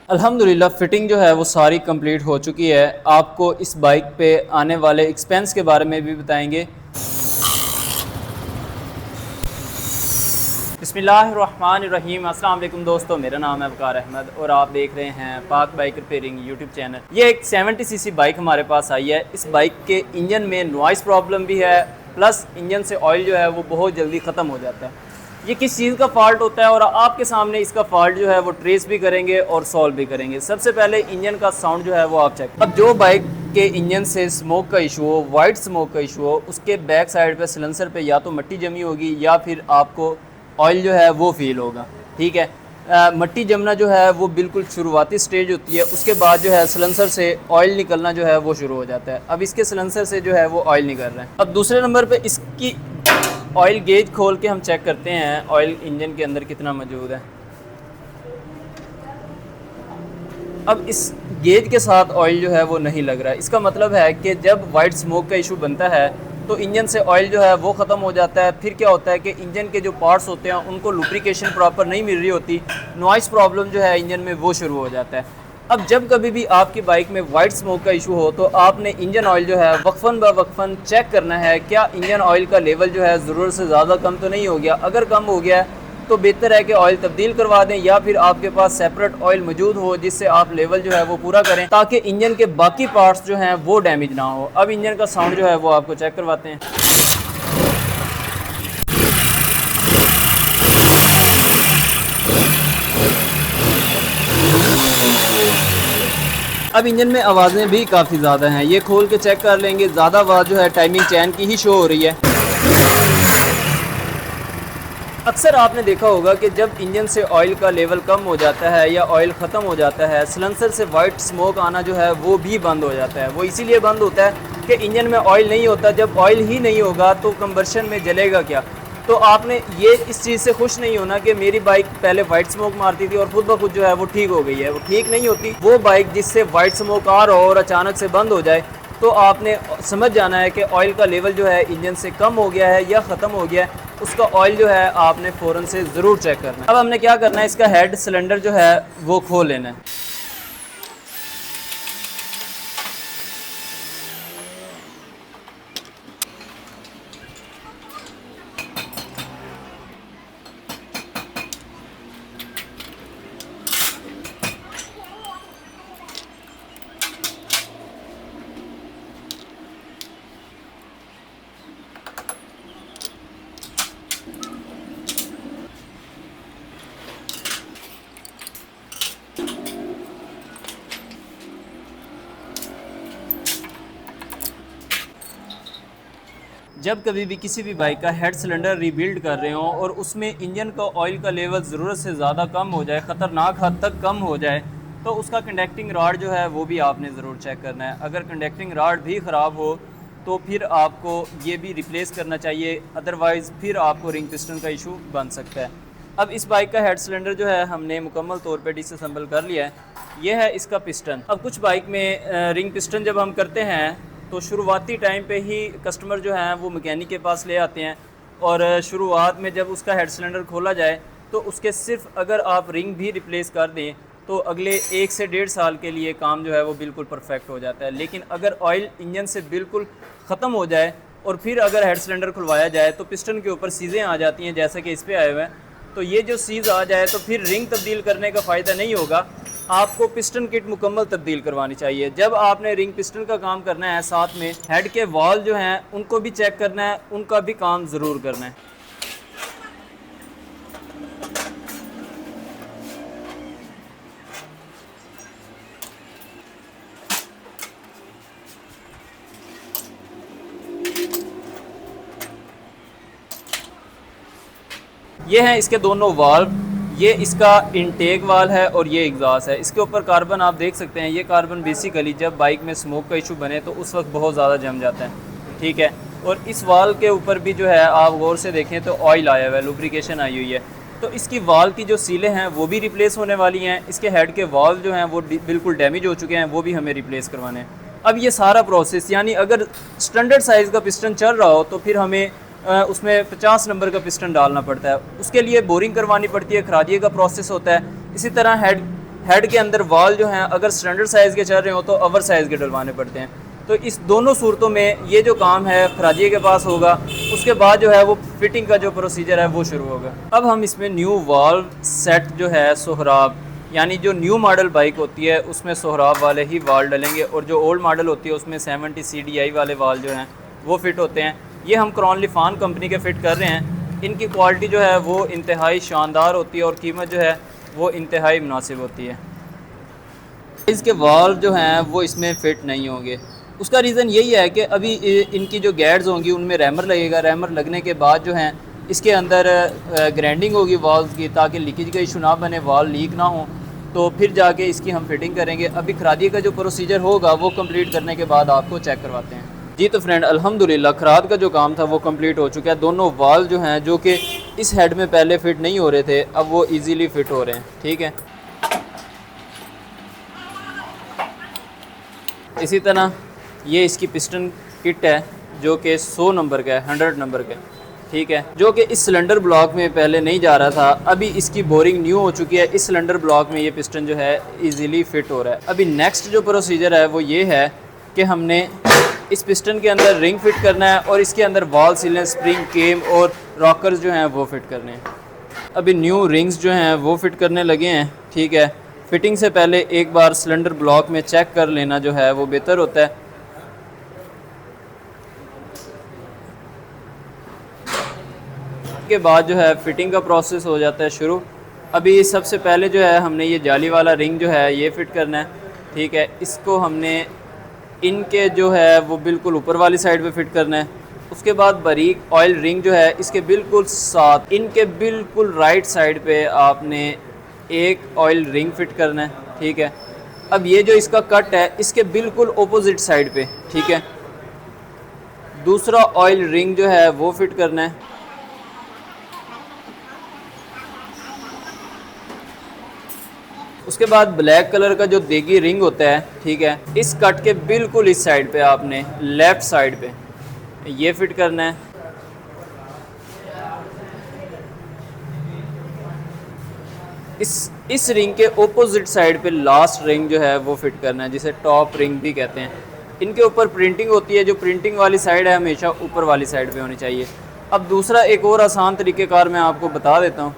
अल्हम्दुलिल्लाह फ़िटिंग जो है वो सारी कंप्लीट हो चुकी है। आपको इस बाइक पे आने वाले एक्सपेंस के बारे में भी बताएंगे। बिस्मिल्लाहिर्रहमानिर्रहीम। अस्सलाम वालेकुम दोस्तों, मेरा नाम है वकार अहमद और आप देख रहे हैं पाक बाइक रिपेयरिंग यूट्यूब चैनल। ये एक 70 सीसी बाइक हमारे पास आई है। इस बाइक के इंजन में नॉइस प्रॉब्लम भी है, प्लस इंजन से ऑयल जो है वो बहुत जल्दी ख़त्म हो जाता है। ये किस चीज़ का फ़ॉल्ट होता है और आपके सामने इसका फ़ॉल्ट जो है वो ट्रेस भी करेंगे और सॉल्व भी करेंगे। सबसे पहले इंजन का साउंड जो है वो आप चेक। अब जो बाइक के इंजन से स्मोक का इशू हो, वाइट स्मोक का इशू हो, उसके बैक साइड पे सिलेंसर पे या तो मिट्टी जमी होगी या फिर आपको ऑयल जो है वो फील होगा। ठीक है, मिट्टी जमना जो है वो बिल्कुल शुरुआती स्टेज होती है। उसके बाद जो है सिलेंसर से ऑयल निकलना जो है वो शुरू हो जाता है। अब इसके सिलेंसर से जो है वो ऑयल निकल रहा है। अब दूसरे नंबर पे इसकी ऑयल गेज खोल के हम चेक करते हैं ऑयल इंजन के अंदर कितना मौजूद है। अब इस गेज के साथ ऑयल जो है वो नहीं लग रहा है। इसका मतलब है कि जब वाइट स्मोक का इशू बनता है तो इंजन से ऑयल जो है वो ख़त्म हो जाता है। फिर क्या होता है कि इंजन के जो पार्ट्स होते हैं उनको लुब्रिकेशन प्रॉपर नहीं मिल रही होती, नॉइस प्रॉब्लम जो है इंजन में वो शुरू हो जाता है। अब जब कभी भी आपकी बाइक में वाइट स्मोक का इशू हो तो आपने इंजन ऑयल जो है वक्फन ब वक्फन चेक करना है, क्या इंजन ऑयल का लेवल जो है ज़रूरत से ज़्यादा कम तो नहीं हो गया। अगर कम हो गया है तो बेहतर है कि ऑयल तब्दील करवा दें, या फिर आपके पास सेपरेट ऑयल मौजूद हो जिससे आप लेवल जो है वो पूरा करें, ताकि इंजन के बाकी पार्ट्स जो हैं वो डैमेज ना हो। अब इंजन का साउंड जो है वो आपको चेक करवाते हैं। अब इंजन में आवाज़ें भी काफ़ी ज़्यादा हैं, ये खोल के चेक कर लेंगे। ज़्यादा आवाज़ जो है टाइमिंग चैन की ही शो हो रही है। अक्सर आपने देखा होगा कि जब इंजन से ऑयल का लेवल कम हो जाता है या ऑयल ख़त्म हो जाता है, सिलेंसर से वाइट स्मोक आना जो है वो भी बंद हो जाता है। वो इसीलिए बंद होता है कि इंजन में ऑयल नहीं होता। जब ऑयल ही नहीं होगा तो कंबर्शन में जलेगा क्या। तो आपने ये इस चीज़ से खुश नहीं होना कि मेरी बाइक पहले वाइट स्मोक मारती थी और खुद ब खुद जो है वो ठीक हो गई है। वो ठीक नहीं होती। वो बाइक जिससे वाइट स्मोक आ रहा हो और अचानक से बंद हो जाए तो आपने समझ जाना है कि ऑयल का लेवल जो है इंजन से कम हो गया है या ख़त्म हो गया है। उसका ऑयल जो है आपने फ़ौरन से ज़रूर चेक करना है। अब हमने क्या करना है, इसका हेड सिलेंडर जो है वो खोल लेना है। जब कभी भी किसी भी बाइक का हेड सिलेंडर रीबिल्ड कर रहे हो और उसमें इंजन का ऑयल का लेवल ज़रूरत से ज़्यादा कम हो जाए, ख़तरनाक हद तक कम हो जाए, तो उसका कंडक्टिंग रॉड जो है वो भी आपने ज़रूर चेक करना है। अगर कंडक्टिंग रॉड भी ख़राब हो तो फिर आपको ये भी रिप्लेस करना चाहिए, अदरवाइज़ फिर आपको रिंग पिस्टन का इशू बन सकता है। अब इस बाइक का हेड सिलेंडर जो है हमने मुकम्मल तौर पे डिसअसेंबल कर लिया है। ये है इसका पिस्टन। अब कुछ बाइक में रिंग पिस्टन जब हम करते हैं तो शुरुआती टाइम पे ही कस्टमर जो हैं वो मैकेनिक के पास ले आते हैं और शुरुआत में जब उसका हेड सिलेंडर खोला जाए तो उसके सिर्फ अगर आप रिंग भी रिप्लेस कर दें तो अगले 1 से 1.5 साल के लिए काम जो है वो बिल्कुल परफेक्ट हो जाता है। लेकिन अगर ऑयल इंजन से बिल्कुल ख़त्म हो जाए और फिर अगर हेड सिलेंडर खुलवाया जाए तो पिस्टन के ऊपर सीज़ें आ जाती हैं, जैसे कि इस पर आए हुए हैं। तो ये जो सीज़ आ जाए तो फिर रिंग तब्दील करने का फ़ायदा नहीं होगा। आपको पिस्टन किट मुकम्मल तब्दील करवानी चाहिए। जब आपने रिंग पिस्टन का काम करना है, साथ में हेड के वॉल जो हैं उनको भी चेक करना है, उनका भी काम ज़रूर करना है। ये हैं इसके दोनों वाल्व, ये इसका इनटेक वाल है और ये एग्जॉस्ट है। इसके ऊपर कार्बन आप देख सकते हैं। ये कार्बन बेसिकली जब बाइक में स्मोक का इशू बने तो उस वक्त बहुत ज़्यादा जम जाता है। ठीक है, और इस वाल के ऊपर भी जो है आप गौर से देखें तो ऑयल आया हुआ है, लुब्रिकेशन आई हुई है। तो इसकी वाल की जो सीलें हैं वो भी रिप्लेस होने वाली हैं। इसके हेड के वाल जो हैं वो बिल्कुल डैमेज हो चुके हैं, वो भी हमें रिप्लेस करवाने हैं। अब ये सारा प्रोसेस, यानी अगर स्टैंडर्ड साइज़ का पिस्टन चल रहा हो तो फिर हमें उसमें 50 नंबर का पिस्टन डालना पड़ता है। उसके लिए बोरिंग करवानी पड़ती है, खरादिए का प्रोसेस होता है। इसी तरह हेड के अंदर वाल जो हैं अगर स्टैंडर्ड साइज़ के चल रहे हो तो ओवर साइज़ के डलवाने पड़ते हैं। तो इस दोनों सूरतों में ये जो काम है खराजिए के पास होगा, उसके बाद जो है वो फिटिंग का जो प्रोसीजर है वो शुरू होगा। अब हम इसमें न्यू वाल्व सेट जो है सोहराब, यानी जो न्यू मॉडल बाइक होती है उसमें सोहराब वाले ही वाल डलेंगे, और जो ओल्ड मॉडल होती है उसमें 70 CDI वाले वाल जो हैं वो फ़िट होते हैं। ये हम क्रॉन लिफान कंपनी के फ़िट कर रहे हैं। इनकी क्वालिटी जो है वो इंतहाई शानदार होती है और कीमत जो है वो इंतहाई मुनासिब होती है। इसके वाल जो हैं वो इसमें फ़िट नहीं होंगे। उसका रीज़न यही है कि अभी इनकी जो गैड्स होंगी उनमें रैमर लगेगा। रैमर लगने के बाद जो हैं इसके अंदर ग्राइंडिंग होगी वाल्व की, ताकि लीकेज का इशू ना बने, वाल लीक ना हो, तो फिर जाके इसकी हम फिटिंग करेंगे। अभी खरादी का जो प्रोसीजर होगा वो कंप्लीट करने के बाद आपको चेक करवाते हैं। जी तो फ्रेंड, अल्हम्दुलिल्लाह खराद का जो काम था वो कंप्लीट हो चुका है। दोनों वाल जो हैं जो कि इस हेड में पहले फ़िट नहीं हो रहे थे, अब वो ईज़िली फ़िट हो रहे हैं। ठीक है, इसी तरह ये इसकी पिस्टन किट है जो कि 100 नंबर का है, 100 नंबर का, ठीक है, जो कि इस सिलेंडर ब्लॉक में पहले नहीं जा रहा था। अभी इसकी बोरिंग न्यू हो चुकी है, इस सिलेंडर ब्लॉक में ये पिस्टन जो है इजीली फिट हो रहा है। अभी नेक्स्ट जो प्रोसीजर है वो ये है कि हमने इस पिस्टन के अंदर रिंग फिट करना है और इसके अंदर वॉल सीलें, स्प्रिंग, केम और रॉकर्स जो हैं वो फिट करने हैं। अभी न्यू रिंग्स जो हैं वो फिट करने लगे हैं। ठीक है, फिटिंग से पहले एक बार सिलेंडर ब्लॉक में चेक कर लेना जो है वो बेहतर होता है। के बाद जो है फिटिंग का प्रोसेस हो जाता है शुरू। अभी सबसे पहले जो है हमने ये जाली वाला रिंग जो है ये फिट करना है। ठीक है, इसको हमने इनके जो है वो बिल्कुल ऊपर वाली साइड पे फिट करना है। उसके बाद बारीक ऑयल रिंग जो है इसके बिल्कुल साथ इनके बिल्कुल राइट साइड पे आपने एक ऑयल रिंग फिट करना है। ठीक है, अब ये जो इसका कट है इसके बिल्कुल ऑपोजिट साइड पे, ठीक है, दूसरा ऑयल रिंग जो है वो फिट करना है। उसके बाद ब्लैक कलर का जो देगी रिंग होता है, ठीक है, इस कट के बिल्कुल इस साइड पे आपने लेफ़्ट साइड पे ये फिट करना है। इस रिंग के ऑपोजिट साइड पे लास्ट रिंग जो है वो फिट करना है, जिसे टॉप रिंग भी कहते हैं। इनके ऊपर प्रिंटिंग होती है, जो प्रिंटिंग वाली साइड है हमेशा ऊपर वाली साइड पे होनी चाहिए। अब दूसरा एक और आसान तरीक़ेकार मैं आपको बता देता हूँ।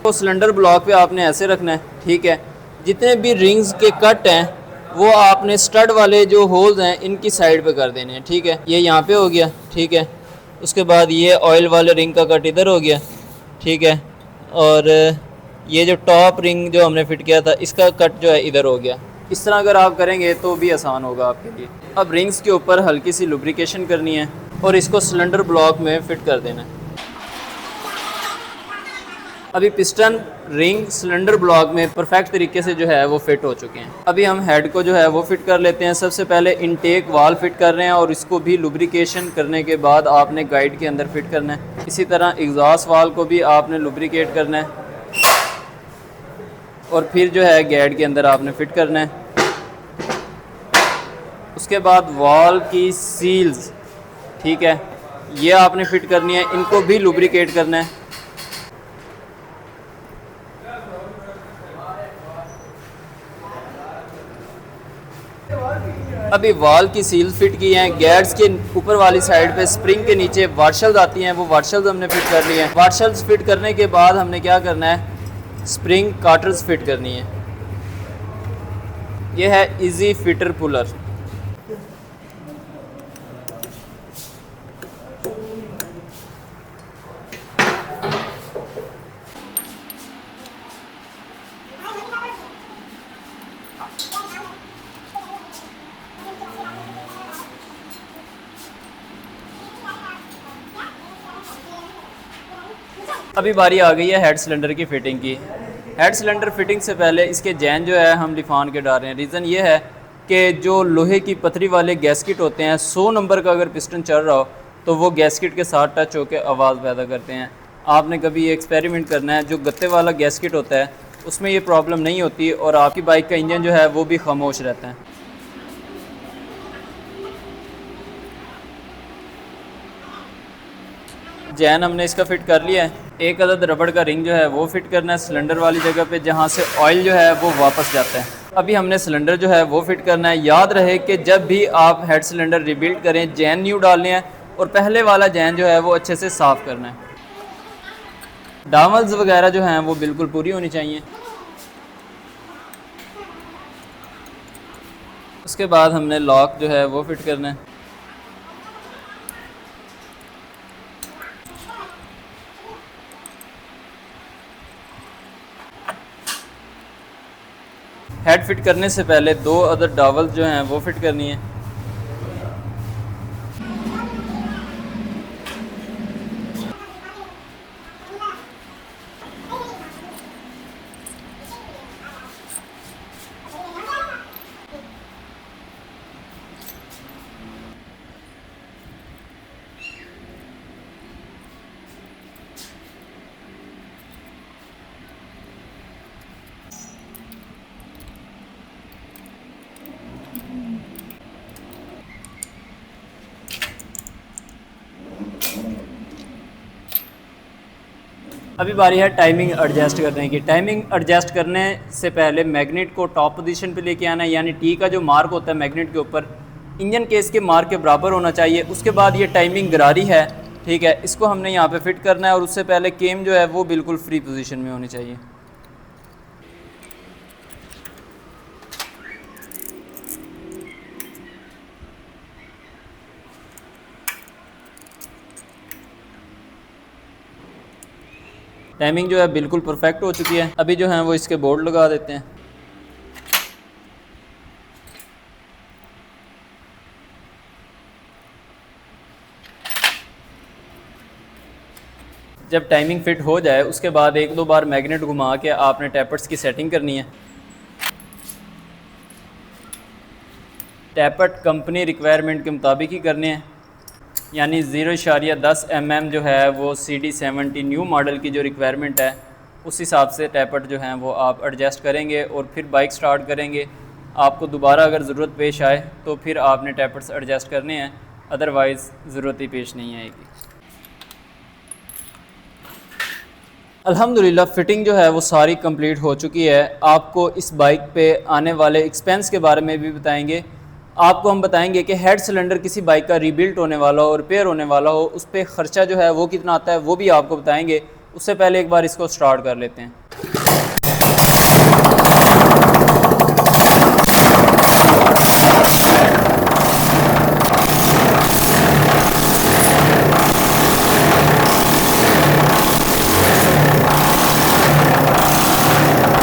तो सिलेंडर ब्लॉक पे आपने ऐसे रखना है। ठीक है, जितने भी रिंग्स के कट हैं वो आपने स्टड वाले जो होल्स हैं इनकी साइड पे कर देने हैं। ठीक है, ये यहाँ पे हो गया। ठीक है, उसके बाद ये ऑयल वाले रिंग का कट इधर हो गया। ठीक है, और ये जो टॉप रिंग जो हमने फिट किया था इसका कट जो है इधर हो गया। इस तरह अगर आप करेंगे तो भी आसान होगा आपके लिए। अब रिंग्स के ऊपर हल्की सी लुब्रिकेशन करनी है और इसको सिलेंडर ब्लॉक में फिट कर देना है। अभी पिस्टन, रिंग, सिलेंडर ब्लॉक में परफेक्ट तरीके से जो है वो फिट हो चुके हैं। अभी हम हेड को जो है वो फिट कर लेते हैं। सबसे पहले इनटेक वाल फिट कर रहे हैं और इसको भी लुब्रिकेशन करने के बाद आपने गाइड के अंदर फिट करना है। इसी तरह एग्जॉस्ट वाल को भी आपने लुब्रिकेट करना है और फिर जो है गाइड के अंदर आपने फिट करना है। उसके बाद वॉल की सील्स, ठीक है, ये आपने फिट करनी है, इनको भी लुब्रिकेट करना है। अभी वॉल की सील फिट की हैं। गैड्स के ऊपर वाली साइड पे स्प्रिंग के नीचे वार्शल्स आती हैं, वो वार्शल्स हमने फिट कर लिए हैं। वार्शल्स फिट करने के बाद हमने क्या करना है, स्प्रिंग काटर्स फिट करनी है। ये है इजी फिटर पुलर। अभी बारी आ गई है हेड सिलेंडर की फ़िटिंग की। हेड सिलेंडर फिटिंग से पहले इसके जैन जो है हम लिफान के डाल रहे हैं। रीज़न ये है कि जो लोहे की पथरी वाले गैस्किट होते हैं, 100 नंबर का अगर पिस्टन चल रहा हो तो वो गैस्किट के साथ टच होकर आवाज़ पैदा करते हैं। आपने कभी ये एक्सपेरिमेंट करना है, जो गत्ते वाला गैस्किट होता है उसमें ये प्रॉब्लम नहीं होती और आपकी बाइक का इंजन जो है वो भी खामोश रहता है। जैन हमने इसका फ़िट कर लिया है। एक अदद रबड़ का रिंग जो है वो फ़िट करना है सिलेंडर वाली जगह पे जहाँ से ऑयल जो है वो वापस जाता है। अभी हमने सिलेंडर जो है वो फ़िट करना है। याद रहे कि जब भी आप हेड सिलेंडर रिबिल्ड करें जैन न्यू डालने हैं और पहले वाला जैन जो है वो अच्छे से साफ़ करना है। डावल्स वगैरह जो हैं वो बिल्कुल पूरी होनी चाहिए। उसके बाद हमने लॉक जो है वो फ़िट करना है। हेड फिट करने से पहले 2 अदर डावल्स जो हैं वो फिट करनी है। अभी बारी है टाइमिंग एडजस्ट करने की। टाइमिंग एडजस्ट करने से पहले मैग्नेट को टॉप पोजीशन पे लेके आना है, यानी टी का जो मार्क होता है मैग्नेट के ऊपर इंजन केस के मार्क के बराबर होना चाहिए। उसके बाद ये टाइमिंग गरारी है, ठीक है, इसको हमने यहाँ पे फिट करना है और उससे पहले केम जो है वो बिल्कुल फ्री पोजीशन में होनी चाहिए। टाइमिंग जो है बिल्कुल परफेक्ट हो चुकी है। अभी जो है वो इसके बोर्ड लगा देते हैं। जब टाइमिंग फिट हो जाए उसके बाद 1-2 बार मैग्नेट घुमा के आपने टैपर्स की सेटिंग करनी है। टैपट कंपनी रिक्वायरमेंट के मुताबिक ही करने हैं, यानी 0.10 mm जो है वो CD70 न्यू मॉडल की जो रिक्वायरमेंट है उस हिसाब से टैपट जो हैं वो आप एडजस्ट करेंगे और फिर बाइक स्टार्ट करेंगे। आपको दोबारा अगर ज़रूरत पेश आए तो फिर आपने टैपट्स एडजस्ट करने हैं, अदरवाइज़ ज़रूरत ही पेश नहीं आएगी। अल्हम्दुलिल्लाह फ़िटिंग जो है वो सारी कंप्लीट हो चुकी है। आपको इस बाइक पे आने वाले एक्सपेंस के बारे में भी बताएंगे। आपको हम बताएंगे कि हेड सिलेंडर किसी बाइक का रीबिल्ट होने वाला हो, रिपेयर होने वाला हो, उस पर ख़र्चा जो है वो कितना आता है वो भी आपको बताएंगे। उससे पहले एक बार इसको स्टार्ट कर लेते हैं।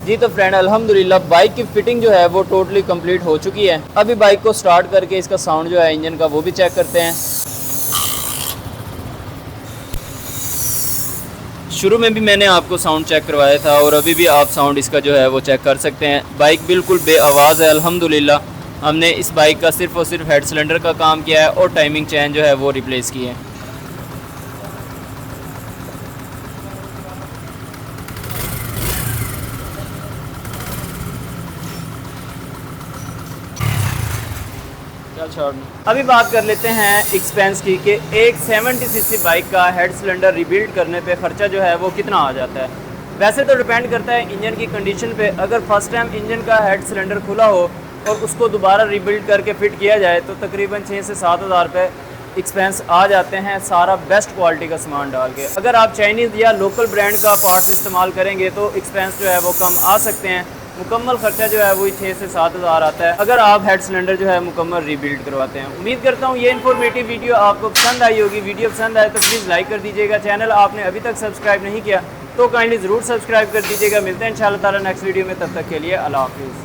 जी तो फ्रेंड अल्हम्दुलिल्लाह बाइक की फ़िटिंग जो है वो टोटली कंप्लीट हो चुकी है। अभी बाइक को स्टार्ट करके इसका साउंड जो है इंजन का वो भी चेक करते हैं। शुरू में भी मैंने आपको साउंड चेक करवाया था और अभी भी आप साउंड इसका जो है वो चेक कर सकते हैं। बाइक बिल्कुल बेआवाज़ है अल्हम्दुलिल्लाह। हमने इस बाइक का सिर्फ़ और सिर्फ हेड सिलेंडर का काम किया है और टाइमिंग चेन जो है वो रिप्लेस की है। अभी बात कर लेते हैं एक्सपेंस की कि एक 70 सीसी बाइक का हेड सिलेंडर रिबिल्ड करने पे ख़र्चा जो है वो कितना आ जाता है। वैसे तो डिपेंड करता है इंजन की कंडीशन पे। अगर फर्स्ट टाइम इंजन का हेड सिलेंडर खुला हो और उसको दोबारा रिबिल्ड करके फ़िट किया जाए तो तकरीबन 6 से 7 हज़ार रुपये एक्सपेंस आ जाते हैं, सारा बेस्ट क्वालिटी का सामान डाल के। अगर आप चाइनीज़ या लोकल ब्रांड का पार्ट्स इस्तेमाल करेंगे तो एक्सपेंस जो है वो कम आ सकते हैं। मुकम्मल खर्चा जो है वही 6 से 7 हज़ार आता है अगर आप हेड सिलेंडर जो है मुकम्मल रीबिल्ड करवाते हैं। उम्मीद करता हूँ ये इन्फॉर्मेटिव वीडियो आपको पसंद आई होगी। वीडियो पसंद आए तो प्लीज़ लाइक कर दीजिएगा। चैनल आपने अभी तक सब्सक्राइब नहीं किया तो काइंडली ज़रूर सब्सक्राइब कर दीजिएगा। मिलते हैं इंशाअल्लाह ताला नेक्स्ट वीडियो में, तब तक के लिए अल्लाह हाफिज़।